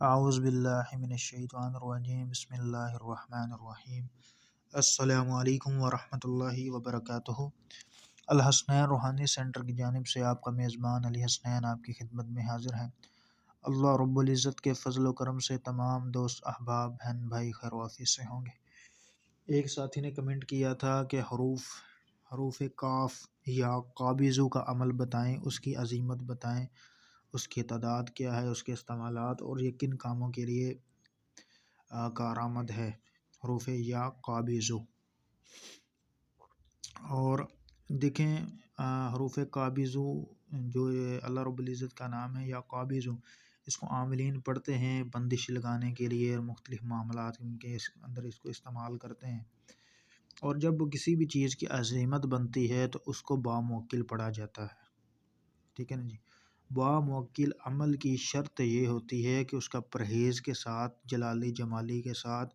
اعوذ باللہ من الشیطان الرجیم، بسم اللہ الرحمن الرحیم۔ السلام علیکم ورحمۃ اللہ وبرکاتہ۔ الحسنین روحانی سینٹر کی جانب سے آپ کا میزبان علی حسنین آپ کی خدمت میں حاضر ہیں۔ اللہ رب العزت کے فضل و کرم سے تمام دوست احباب بہن بھائی خیر و عافیت سے ہوں گے۔ ایک ساتھی نے کمنٹ کیا تھا کہ حروف کاف یا قابضو کا عمل بتائیں، اس کی عظیمت بتائیں، اس کی تعداد کیا ہے، اس کے استعمالات اور یہ کن کاموں کے لیے کارآمد ہے حروف یا قابضو۔ اور دیکھیں حروف قابضو جو یہ اللہ رب العزت کا نام ہے یا قابضو، اس کو عاملین پڑھتے ہیں بندش لگانے کے لیے، مختلف معاملات ان کے اندر اس کو استعمال کرتے ہیں۔ اور جب کسی بھی چیز کی عظیمت بنتی ہے تو اس کو باموکل پڑھا جاتا ہے، ٹھیک ہے نا جی۔ باموکل عمل کی شرط یہ ہوتی ہے کہ اس کا پرہیز کے ساتھ، جلالی جمالی کے ساتھ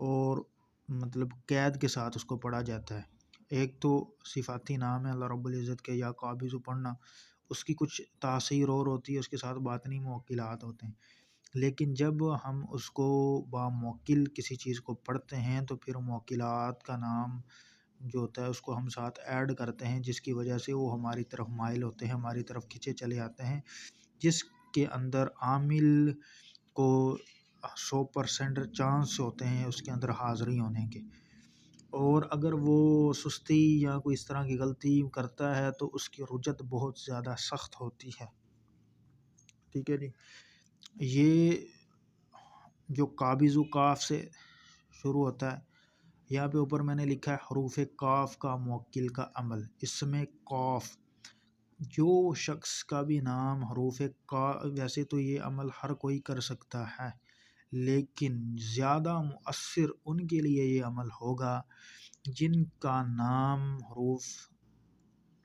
اور مطلب قید کے ساتھ اس کو پڑھا جاتا ہے۔ ایک تو صفاتی نام ہے اللہ رب العزت کے یا قابض پڑھنا، اس کی کچھ تاثیر اور ہوتی ہے، اس کے ساتھ باطنی موکلات ہوتے ہیں۔ لیکن جب ہم اس کو باموکل کسی چیز کو پڑھتے ہیں تو پھر موکلات کا نام جو ہوتا ہے اس کو ہم ساتھ ایڈ کرتے ہیں، جس کی وجہ سے وہ ہماری طرف مائل ہوتے ہیں، ہماری طرف کھنچے چلے آتے ہیں، جس کے اندر عامل کو 100% چانس ہوتے ہیں اس کے اندر حاضری ہونے کے۔ اور اگر وہ سستی یا کوئی اس طرح کی غلطی کرتا ہے تو اس کی رجت بہت زیادہ سخت ہوتی ہے، ٹھیک ہے جی۔ یہ جو قابض و کاف سے شروع ہوتا ہے، یہاں پہ اوپر میں نے لکھا ہے حروف کاف کا موکل کا عمل، اس میں قاف جو شخص کا بھی نام حروف ویسے تو یہ عمل ہر کوئی کر سکتا ہے، لیکن زیادہ مؤثر ان کے لیے یہ عمل ہوگا جن کا نام حروف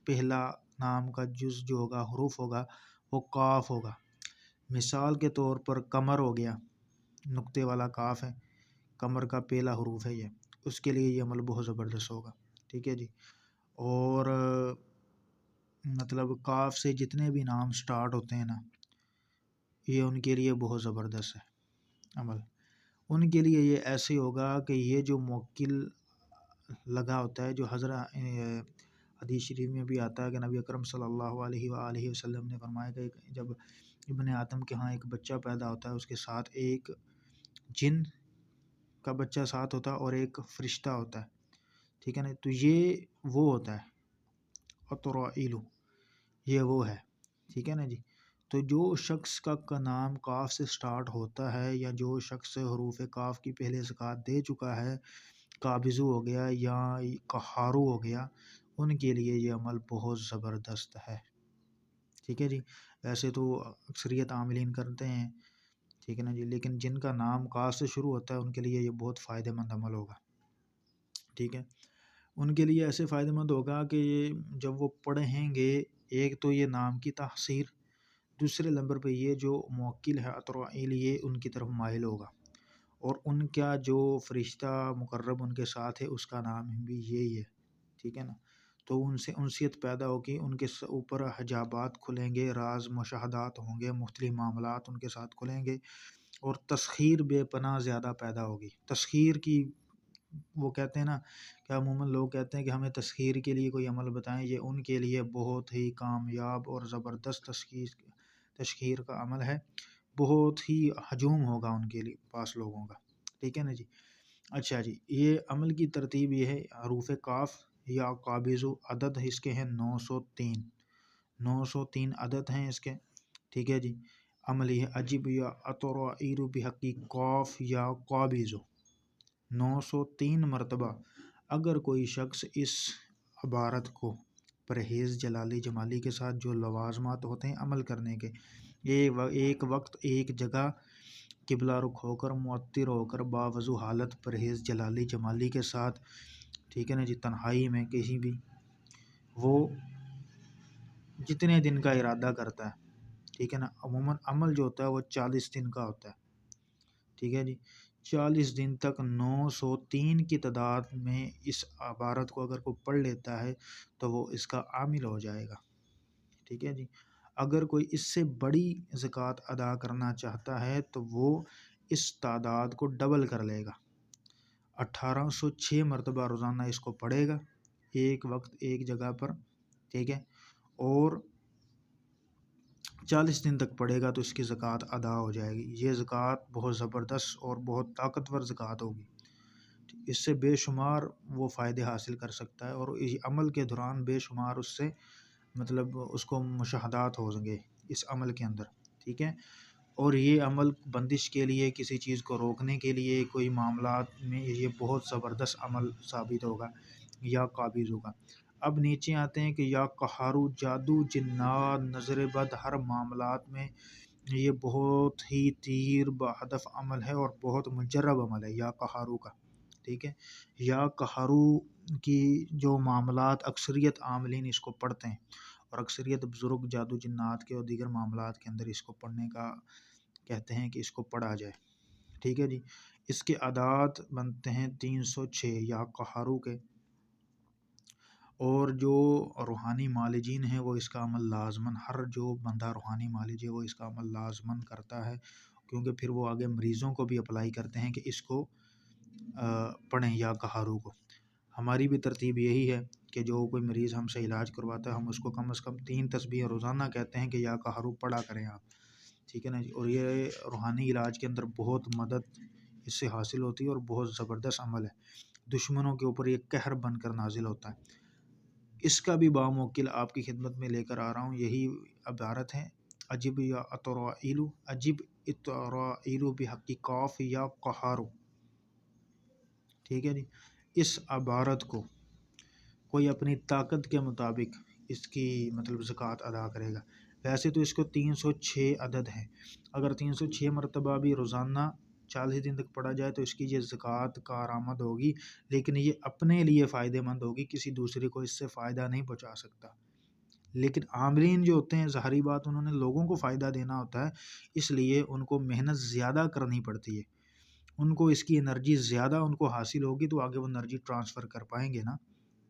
پہلا نام کا جز جو ہوگا حروف ہوگا وہ قاف ہوگا۔ مثال کے طور پر قمر ہو گیا، نقطے والا کاف ہے، قمر کا پہلا حروف ہے یہ، اس کے لیے یہ عمل بہت زبردست ہوگا، ٹھیک ہے جی۔ اور مطلب کاف سے جتنے بھی نام سٹارٹ ہوتے ہیں نا، یہ ان کے لیے بہت زبردست ہے عمل۔ ان کے لیے یہ ایسے ہوگا کہ یہ جو موکل لگا ہوتا ہے، جو حضرت حدیث شریف میں بھی آتا ہے کہ نبی اکرم صلی اللہ علیہ وآلہ وسلم نے فرمایا کہ جب ابن آدم کے ہاں ایک بچہ پیدا ہوتا ہے، اس کے ساتھ ایک جن کا بچہ ساتھ ہوتا ہے اور ایک فرشتہ ہوتا ہے، ٹھیک ہے نا۔ تو یہ وہ ہوتا ہے اطرائیلو، یہ وہ ہے، ٹھیک ہے نا جی۔ تو جو شخص کا نام کاف سے سٹارٹ ہوتا ہے یا جو شخص حروف کاف کی پہلے زکوٰۃ دے چکا ہے، قابضو ہو گیا یا قہارو ہو گیا، ان کے لیے یہ عمل بہت زبردست ہے، ٹھیک ہے جی۔ ویسے تو اکثریت عاملین کرتے ہیں، ٹھیک ہے نا جی، لیکن جن کا نام کاف سے شروع ہوتا ہے ان کے لیے یہ بہت فائدہ مند عمل ہوگا، ٹھیک ہے۔ ان کے لیے ایسے فائدہ مند ہوگا کہ جب وہ پڑھیں گے، ایک تو یہ نام کی تحصیر، دوسرے نمبر پہ یہ جو موکل ہے اطرائیل یہ ان کی طرف مائل ہوگا، اور ان کا جو فرشتہ مقرب ان کے ساتھ ہے اس کا نام بھی یہی ہے، ٹھیک ہے نا۔ تو ان سے انسیت پیدا ہوگی، ان کے اوپر حجابات کھلیں گے، راز مشاہدات ہوں گے، مختلف معاملات ان کے ساتھ کھلیں گے، اور تسخیر بے پناہ زیادہ پیدا ہوگی۔ تسخیر کی وہ کہتے ہیں نا کہ عموماً لوگ کہتے ہیں کہ ہمیں تسخیر کے لیے کوئی عمل بتائیں، یہ ان کے لیے بہت ہی کامیاب اور زبردست تسخیر کا عمل ہے، بہت ہی ہجوم ہوگا ان کے لیے پاس لوگوں کا، ٹھیک ہے نا جی۔ اچھا جی، یہ عمل کی ترتیب یہ ہے، حروف کاف یا قابضو عدد اس کے ہیں 903 عدد ہیں اس کے، ٹھیک ہے جی۔ عمل یہ عجب یا اطرائیل بحقی قاف یا قابضو 903 مرتبہ اگر کوئی شخص اس عبارت کو پرہیز جلالی جمالی کے ساتھ جو لوازمات ہوتے ہیں عمل کرنے کے، ایک وقت ایک جگہ قبلہ رخ ہو کر، معطر ہو کر، باوضو حالت پرہیز جلالی جمالی کے ساتھ، ٹھیک ہے نا جی، تنہائی میں کہیں بھی، وہ جتنے دن کا ارادہ کرتا ہے، ٹھیک ہے نا۔ عموماً عمل جو ہوتا ہے وہ 40 دن کا ہوتا ہے، ٹھیک ہے جی۔ 40 دن تک 903 کی تعداد میں اس عبارت کو اگر کوئی پڑھ لیتا ہے تو وہ اس کا عامل ہو جائے گا، ٹھیک ہے جی۔ اگر کوئی اس سے بڑی زکوٰۃ ادا کرنا چاہتا ہے تو وہ اس تعداد کو ڈبل کر لے گا، 1806 مرتبہ روزانہ اس کو پڑھے گا ایک وقت ایک جگہ پر، ٹھیک ہے، اور 40 دن تک پڑھے گا تو اس کی زکوٰۃ ادا ہو جائے گی۔ یہ زکوٰۃ بہت زبردست اور بہت طاقتور زکوٰۃ ہوگی، اس سے بے شمار وہ فائدے حاصل کر سکتا ہے، اور اس عمل کے دوران بے شمار اس سے مطلب اس کو مشاہدات ہوں گے اس عمل کے اندر، ٹھیک ہے۔ اور یہ عمل بندش کے لیے، کسی چیز کو روکنے کے لیے، کوئی معاملات میں یہ بہت زبردست عمل ثابت ہوگا یا قابض ہوگا۔ اب نیچے آتے ہیں کہ یا قہارو، جادو، جنات، نظر بد، ہر معاملات میں یہ بہت ہی تیر بہدف عمل ہے اور بہت مجرب عمل ہے یا قہارو کا، ٹھیک ہے۔ یا قہارو کی جو معاملات اکثریت عاملین اس کو پڑھتے ہیں، اور اکثریت بزرگ جادو جنات کے اور دیگر معاملات کے اندر اس کو پڑھنے کا کہتے ہیں کہ اس کو پڑھا جائے، ٹھیک ہے جی۔ اس کے اعداد بنتے ہیں 306 یا قہارو کے، اور جو روحانی معالجین ہیں وہ اس کا عمل لازماً، ہر جو بندہ روحانی معالج ہے وہ اس کا عمل لازماً کرتا ہے، کیونکہ پھر وہ آگے مریضوں کو بھی اپلائی کرتے ہیں کہ اس کو پڑھیں یا قہارو کو۔ ہماری بھی ترتیب یہی ہے کہ جو کوئی مریض ہم سے علاج کرواتا ہے ہم اس کو کم از کم 3 تسبیح روزانہ کہتے ہیں کہ یا قہارو پڑھا کریں آپ، ٹھیک ہے نا جی۔ اور یہ روحانی علاج کے اندر بہت مدد اس سے حاصل ہوتی ہے اور بہت زبردست عمل ہے، دشمنوں کے اوپر یہ قہر بن کر نازل ہوتا ہے۔ اس کا بھی باموکل آپ کی خدمت میں لے کر آ رہا ہوں، یہی عبارت ہے، عجب یا اطرائیلو، عجب اطرائیلو بحق قاف یا قہارو، ٹھیک ہے جی۔ اس عبارت کو کوئی اپنی طاقت کے مطابق اس کی مطلب زکوٰۃ ادا کرے گا۔ ویسے تو اس کو 306 عدد ہے، اگر 306 مرتبہ بھی روزانہ 40 دن تک پڑھا جائے تو اس کی یہ زکوٰۃ کارآمد ہوگی، لیکن یہ اپنے لیے فائدہ مند ہوگی، کسی دوسرے کو اس سے فائدہ نہیں پہنچا سکتا۔ لیکن عاملین جو ہوتے ہیں، ظاہری بات انہوں نے لوگوں کو فائدہ دینا ہوتا ہے، اس لیے ان کو محنت زیادہ کرنی پڑتی ہے، ان کو اس کی انرجی زیادہ ان کو حاصل ہوگی تو آگے وہ انرجی ٹرانسفر کر پائیں گے نا،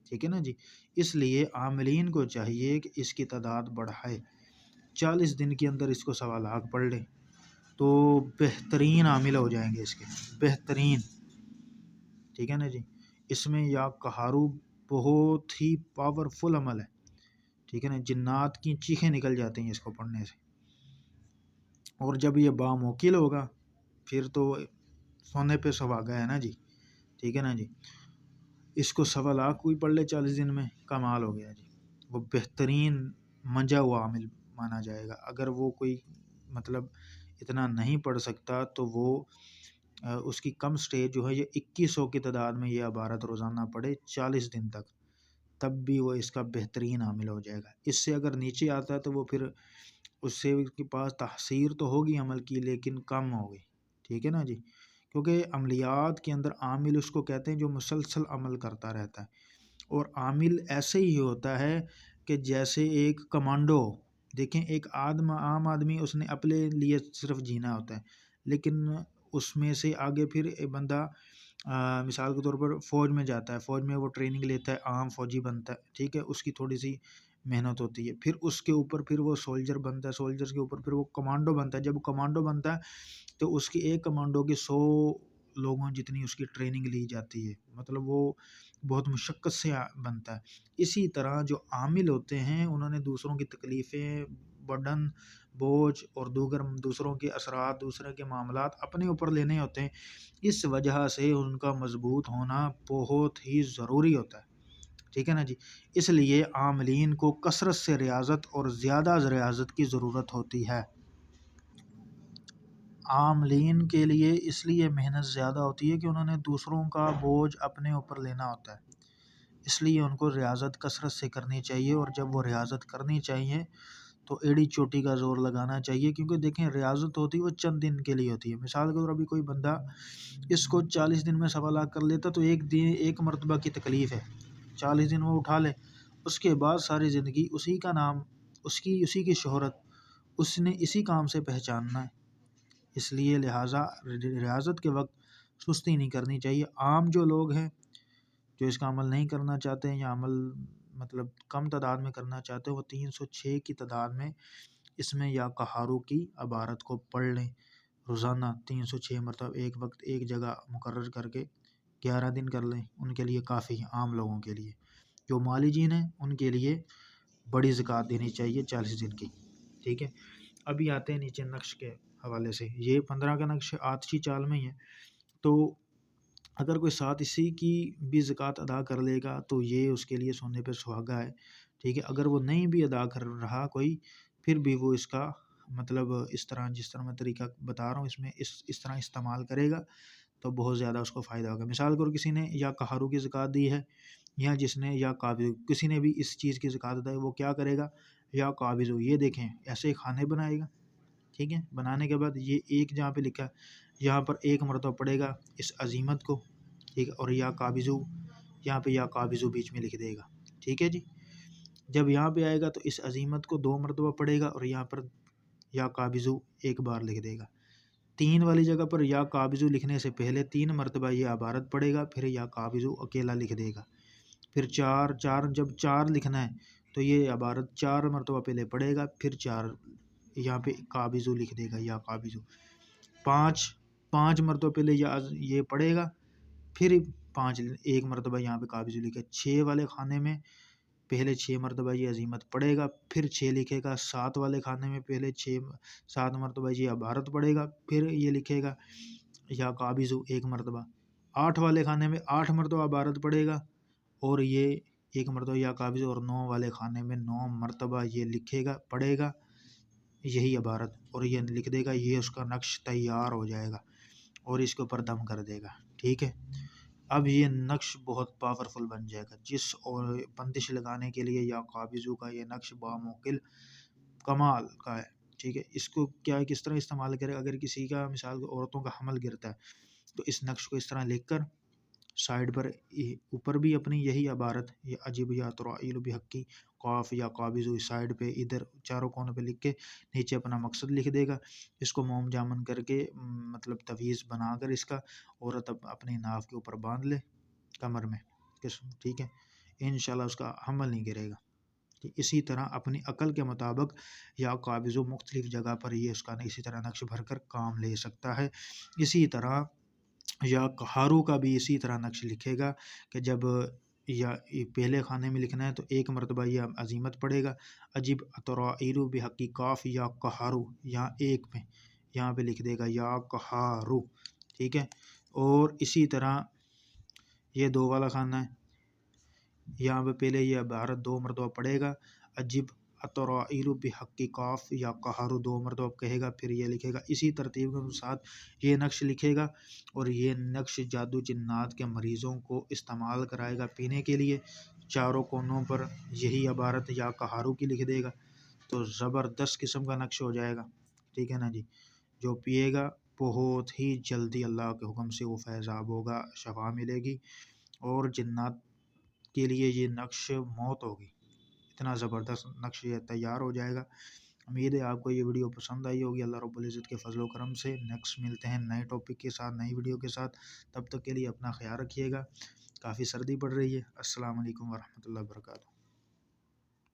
ٹھیک ہے نا جی۔ اس لیے عاملین کو چاہیے کہ اس کی تعداد بڑھائے، 40 دن کے اندر اس کو 1.25 لاکھ پڑھ لیں تو بہترین عامل ہو جائیں گے اس کے، بہترین، ٹھیک ہے نا جی۔ اس میں یا قہارو بہت ہی پاورفل عمل ہے، ٹھیک ہے نا، جنات کی چیخیں نکل جاتی ہیں اس کو پڑھنے سے، اور جب یہ باموکل ہوگا پھر تو سونے پہ سہاگا ہے نا جی، ٹھیک ہے نا جی۔ اس کو 1.25 لاکھ کوئی پڑھ لے 40 دن میں، کمال ہو گیا جی، وہ بہترین منجا ہوا عامل مانا جائے گا۔ اگر وہ کوئی مطلب اتنا نہیں پڑھ سکتا تو وہ اس کی کم سٹیج جو ہے یہ 2100 کی تعداد میں یہ عبارت روزانہ پڑھے 40 دن تک، تب بھی وہ اس کا بہترین عامل ہو جائے گا۔ اس سے اگر نیچے آتا ہے تو وہ پھر اس سے اس کے پاس تحصیر تو ہوگی عمل کی لیکن کم ہوگی، ٹھیک ہے نا جی، کیونکہ عملیات کے اندر عامل اس کو کہتے ہیں جو مسلسل عمل کرتا رہتا ہے، اور عامل ایسے ہی ہوتا ہے کہ جیسے ایک کمانڈو، دیکھیں ایک عام آدمی اس نے اپنے لیے صرف جینا ہوتا ہے، لیکن اس میں سے آگے پھر ایک بندہ مثال کے طور پر فوج میں جاتا ہے، فوج میں وہ ٹریننگ لیتا ہے، عام فوجی بنتا ہے، ٹھیک ہے، اس کی تھوڑی سی محنت ہوتی ہے، پھر اس کے اوپر پھر وہ سولجر بنتا ہے، سولجر کے اوپر پھر وہ کمانڈو بنتا ہے، جب کمانڈو بنتا ہے تو اس کی ایک کمانڈو کی 100 لوگوں جتنی اس کی ٹریننگ لی جاتی ہے، مطلب وہ بہت مشقت سے بنتا ہے۔ اسی طرح جو عامل ہوتے ہیں انہوں نے دوسروں کی تکلیفیں، برڈن، بوجھ اور دوسروں کے اثرات، دوسرے کے معاملات اپنے اوپر لینے ہوتے ہیں، اس وجہ سے ان کا مضبوط ہونا بہت ہی ضروری ہوتا ہے، ٹھیک ہے نا جی۔ اس لیے عاملین کو کثرت سے ریاضت اور زیادہ ریاضت کی ضرورت ہوتی ہے، عاملین کے لیے اس لیے محنت زیادہ ہوتی ہے کہ انہوں نے دوسروں کا بوجھ اپنے اوپر لینا ہوتا ہے، اس لیے ان کو ریاضت کثرت سے کرنی چاہیے، اور جب وہ ریاضت کرنی چاہیے تو ایڑی چوٹی کا زور لگانا چاہیے، کیونکہ دیکھیں ریاضت ہوتی ہے وہ چند دن کے لیے ہوتی ہے۔ مثال کے طور پر ابھی کوئی بندہ اس کو 40 دن میں 1.25 لاکھ کر لیتا تو ایک مرتبہ کی تکلیف ہے، 40 دن وہ اٹھا لے، اس کے بعد ساری زندگی اسی کا نام، اسی کی شہرت اس نے اسی کام سے پہچاننا ہے، اس لیے لہٰذا ریاضت کے وقت سستی نہیں کرنی چاہیے۔ عام جو لوگ ہیں جو اس کا عمل نہیں کرنا چاہتے ہیں یا عمل مطلب کم تعداد میں کرنا چاہتے ہیں، وہ 306 کی تعداد میں اس میں یا قہارو کی عبارت کو پڑھ لیں، روزانہ 306 مرتبہ ایک وقت ایک جگہ مقرر کر کے 11 دن کر لیں، ان کے لیے کافی ہے۔ عام لوگوں کے لیے جو مالجین ہیں ان کے لیے بڑی زکوٰۃ دینی چاہیے 40 دن کی، ٹھیک ہے۔ ابھی آتے ہیں نیچے نقش کے حوالے سے، یہ 15 کا نقش آتشی چال میں ہی ہے، تو اگر کوئی 7 حصے کی بھی زکوٰۃ ادا کر لے گا تو یہ اس کے لیے سونے پہ سہاگا ہے، ٹھیک ہے۔ اگر وہ نہیں بھی ادا کر رہا کوئی، پھر بھی وہ اس کا مطلب اس طرح جس طرح میں طریقہ بتا رہا ہوں اس میں اس طرح استعمال کرے گا تو بہت زیادہ اس کو فائدہ ہوگا۔ مثال کے طور کسی نے یا قہارو کی زکوٰۃ دی ہے، یا جس نے یا قابض کسی نے بھی اس چیز کی زکوٰۃ ادا ہے، وہ کیا کرے گا؟ یا قابض یہ دیکھیں ایسے کھانے بنائے گا، ٹھیک ہے۔ بنانے کے بعد یہ ایک جہاں پہ لکھا ہے یہاں پر ایک مرتبہ پڑے گا اس عزیمت کو، ٹھیک ہے، اور یا قابض یہاں پہ یا قابض بیچ میں لکھ دے گا، ٹھیک ہے جی۔ جب یہاں پہ آئے گا تو اس عزیمت کو 2 مرتبہ پڑے گا اور یہاں پر یا قابض ایک بار لکھ دے گا۔ 3 والی جگہ پر یا قابض لکھنے سے پہلے 3 مرتبہ یہ عبارت پڑے گا، پھر یا قابض اکیلا لکھ دے گا۔ پھر جب 4 لکھنا ہے تو یہ عبارت 4 مرتبہ پہلے پڑے گا، پھر 4 یہاں پہ قابض لکھ دے گا یا قابض۔ 5 مرتبہ پہلے یہ پڑے گا، پھر 5 ایک مرتبہ یہاں پہ قابض لکھے۔ 6 والے کھانے میں پہلے 6 مرتبہ یہ عزیمت پڑے گا، پھر 6 لکھے گا۔ 7 والے کھانے میں پہلے 7 مرتبہ یہ عبارت پڑے گا، پھر یہ لکھے گا یا قابض ایک مرتبہ۔ 8 والے کھانے میں 8 مرتبہ عبارت پڑے گا اور یہ ایک مرتبہ یا قابض، اور 9 والے کھانے میں 9 مرتبہ یہ لکھے گا، پڑے گا یہی عبارت اور یہ لکھ دے گا۔ یہ اس کا نقش تیار ہو جائے گا اور اس کے اوپر دم کر دے گا، ٹھیک ہے۔ اب یہ نقش بہت پاورفل بن جائے گا، جس اور بندش لگانے کے لیے یا قابضوں کا یہ نقش باموکل کمال کا ہے، ٹھیک ہے۔ اس کو کس طرح استعمال کرے؟ اگر کسی کا مثال عورتوں کا حمل گرتا ہے تو اس نقش کو اس طرح لکھ کر سائڈ پر اوپر بھی اپنی یہی عبارت یہ عجیب یا ترائیل بحقی قاف یا قابض سائڈ پہ ادھر چاروں کونوں پہ لکھ کے نیچے اپنا مقصد لکھ دے گا۔ اس کو موم جامن کر کے مطلب تویز بنا کر اس کا عورت اپنی ناف کے اوپر باندھ لے کمر میں، ٹھیک ہے۔ انشاءاللہ اس کا حمل نہیں گرے گا۔ اسی طرح اپنی عقل کے مطابق یا قابض مختلف جگہ پر یہ اس کا اسی طرح نقش بھر کر کام لے سکتا ہے۔ اسی طرح یا قہارو کا بھی اسی طرح نقش لکھے گا کہ جب یا پہلے خانے میں لکھنا ہے تو ایک مرتبہ یہ عزیمت پڑے گا، عجیب اطرائیل بحقی قاف یا قہارو، یہاں ایک میں یہاں پہ لکھ دے گا یا قہارو، ٹھیک ہے۔ اور اسی طرح یہ 2 والا خانہ ہے، یہاں پہ پہلے یہ عبارت 2 مرتبہ پڑھے گا، عجیب اطرائیل بحقی قاف یا قہارو 2 مرتبہ کہے گا، پھر یہ لکھے گا۔ اسی ترتیب کے ساتھ یہ نقش لکھے گا اور یہ نقش جادو جنات کے مریضوں کو استعمال کرائے گا پینے کے لیے۔ چاروں کونوں پر یہی عبارت یا قہارو کی لکھ دے گا تو زبردست قسم کا نقش ہو جائے گا، ٹھیک ہے نا جی۔ جو پیے گا بہت ہی جلدی اللہ کے حکم سے وہ فیضاب ہوگا، شفا ملے گی، اور جنات کے لیے یہ نقش موت ہوگی۔ اتنا زبردست نقش یہ تیار ہو جائے گا۔ امید ہے آپ کو یہ ویڈیو پسند آئی ہوگی اللہ رب العزت کے فضل و کرم سے۔ نیکسٹ ملتے ہیں نئے ٹاپک کے ساتھ، نئی ویڈیو کے ساتھ، تب تک کے لیے اپنا خیال رکھیے گا۔ کافی سردی پڑ رہی ہے۔ السلام علیکم ورحمۃ اللہ وبرکاتہ۔